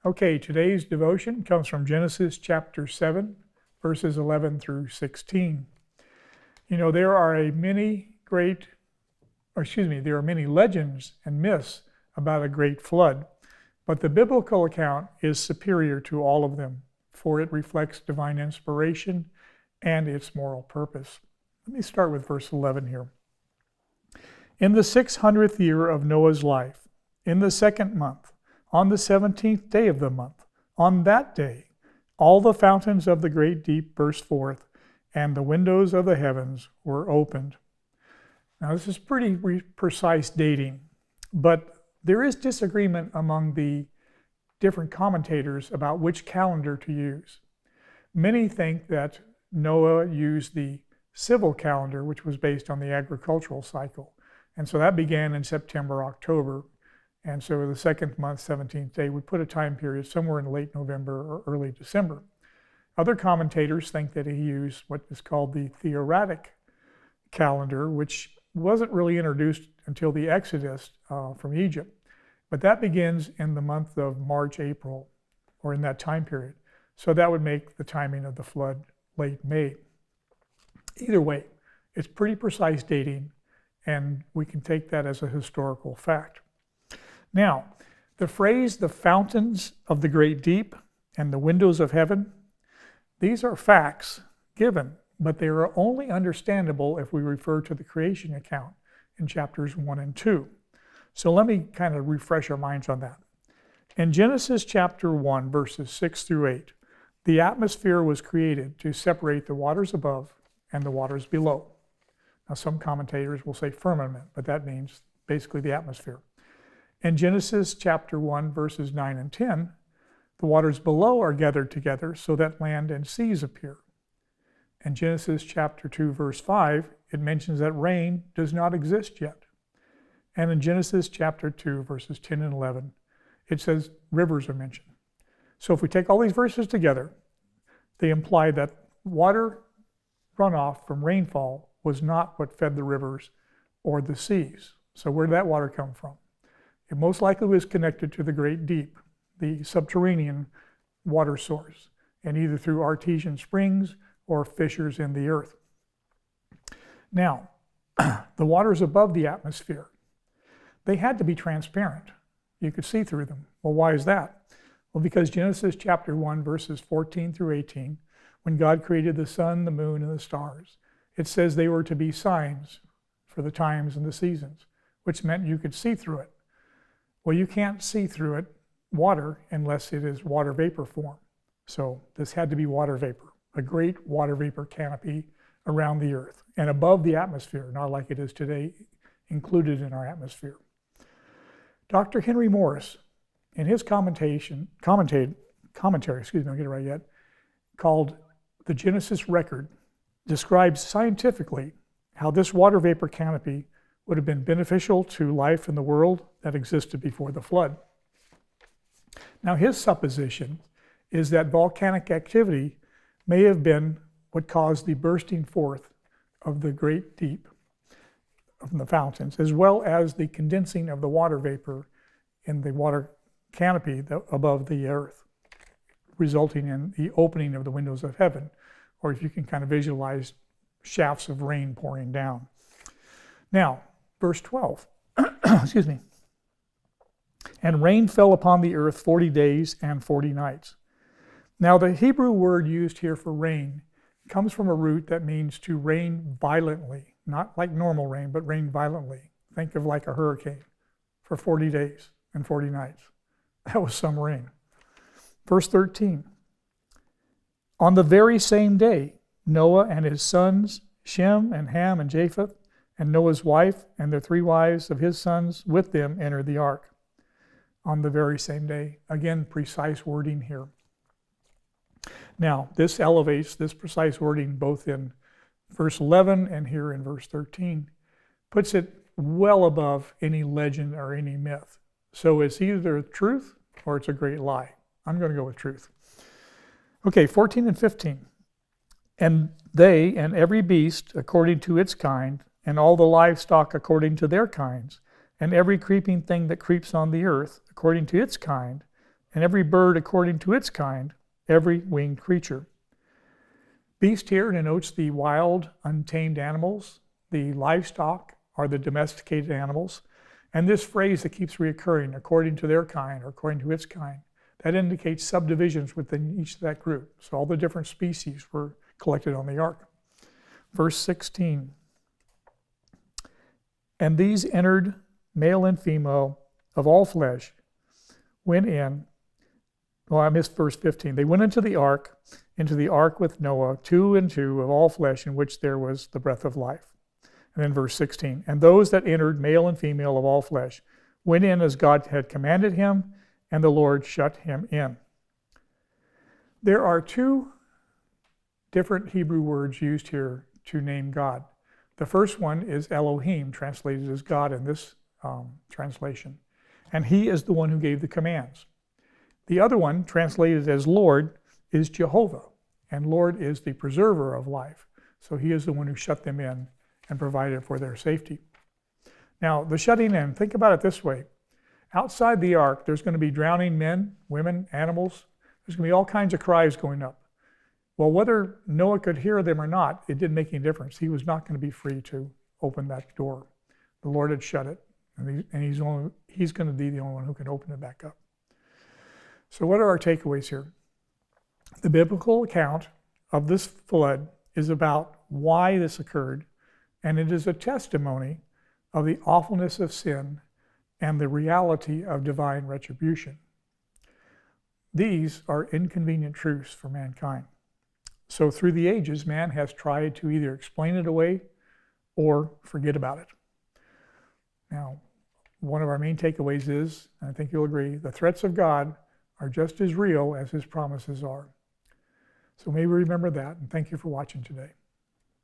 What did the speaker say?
Okay, today's devotion comes from Genesis chapter 7, verses 11 through 16. You know, there are many legends and myths about a great flood, but the biblical account is superior to all of them, for it reflects divine inspiration and its moral purpose. Let me start with verse 11 here. In the 600th year of Noah's life, in the second month, on the 17th day of the month, on that day, all the fountains of the great deep burst forth, and the windows of the heavens were opened. Now, this is pretty precise dating, but there is disagreement among the different commentators about which calendar to use. Many think that Noah used the civil calendar, which was based on the agricultural cycle. And so that began in September, October. And so the second month, 17th day, would put a time period somewhere in late November or early December. Other commentators think that he used what is called the theoretic calendar, which wasn't really introduced until the Exodus from Egypt. But that begins in the month of March, April, or in that time period. So that would make the timing of the flood late May. Either way, it's pretty precise dating, and we can take that as a historical fact. Now, the phrase, the fountains of the great deep and the windows of heaven, these are facts given, but they are only understandable if we refer to the creation account in chapters 1 and 2. So let me kind of refresh our minds on that. In Genesis chapter 1, verses 6 through 8, the atmosphere was created to separate the waters above and the waters below. Now, some commentators will say firmament, but that means basically the atmosphere. In Genesis chapter 1, verses 9 and 10, the waters below are gathered together so that land and seas appear. In Genesis chapter 2, verse 5, it mentions that rain does not exist yet. And in Genesis chapter 2, verses 10 and 11, it says rivers are mentioned. So if we take all these verses together, they imply that water runoff from rainfall was not what fed the rivers or the seas. So where did that water come from? It most likely was connected to the great deep, the subterranean water source, and either through artesian springs or fissures in the earth. Now, the waters above the atmosphere, they had to be transparent. You could see through them. Well, why is that? Well, because Genesis chapter 1, verses 14 through 18, when God created the sun, the moon, and the stars, it says they were to be signs for the times and the seasons, which meant you could see through it. Well, you can't see through it, water, unless it is water vapor form. So this had to be water vapor, a great water vapor canopy around the earth and above the atmosphere, not like it is today, included in our atmosphere. Dr. Henry Morris, in his commentary, I'll get it right yet, called The Genesis Record, describes scientifically how this water vapor canopy would have been beneficial to life in the world that existed before the flood. Now, his supposition is that volcanic activity may have been what caused the bursting forth of the great deep from the fountains, as well as the condensing of the water vapor in the water canopy above the earth, resulting in the opening of the windows of heaven, or if you can kind of visualize shafts of rain pouring down. Now, verse 12, excuse me. And rain fell upon the earth 40 days and 40 nights. Now, the Hebrew word used here for rain comes from a root that means to rain violently, not like normal rain, but rain violently. Think of like a hurricane for 40 days and 40 nights. That was some rain. Verse 13. On the very same day, Noah and his sons, Shem and Ham and Japheth, and Noah's wife and their 3 wives of his sons with them entered the ark. On the very same day. Again, precise wording here. Now, this elevates this precise wording both in verse 11 and here in verse 13, puts it well above any legend or any myth. So it's either truth or it's a great lie. I'm going to go with truth. Okay, 14 and 15. And they and every beast according to its kind, and all the livestock according to their kinds, and every creeping thing that creeps on the earth according to its kind, and every bird according to its kind, every winged creature. Beast here denotes the wild, untamed animals. The livestock are the domesticated animals. And this phrase that keeps reoccurring, according to their kind or according to its kind, that indicates subdivisions within each of that group. So all the different species were collected on the ark. Verse 16. And these entered, male and female, of all flesh, went in. Well, I missed verse 15. They went into the ark with Noah, 2 and 2 of all flesh, in which there was the breath of life. And then verse 16. And those that entered, male and female of all flesh, went in as God had commanded him, and the Lord shut him in. There are 2 different Hebrew words used here to name God. The first one is Elohim, translated as God in this translation. And he is the one who gave the commands. The other one, translated as Lord, is Jehovah. And Lord is the preserver of life. So he is the one who shut them in and provided for their safety. Now, the shutting in, think about it this way. Outside the ark, there's going to be drowning men, women, animals. There's going to be all kinds of cries going up. Well, whether Noah could hear them or not, it didn't make any difference. He was not going to be free to open that door. The Lord had shut it, and he's going to be the only one who can open it back up. So what are our takeaways here? The biblical account of this flood is about why this occurred, and it is a testimony of the awfulness of sin and the reality of divine retribution. These are inconvenient truths for mankind. So through the ages, man has tried to either explain it away or forget about it. Now, one of our main takeaways is, and I think you'll agree, the threats of God are just as real as his promises are. So may we remember that, and thank you for watching today.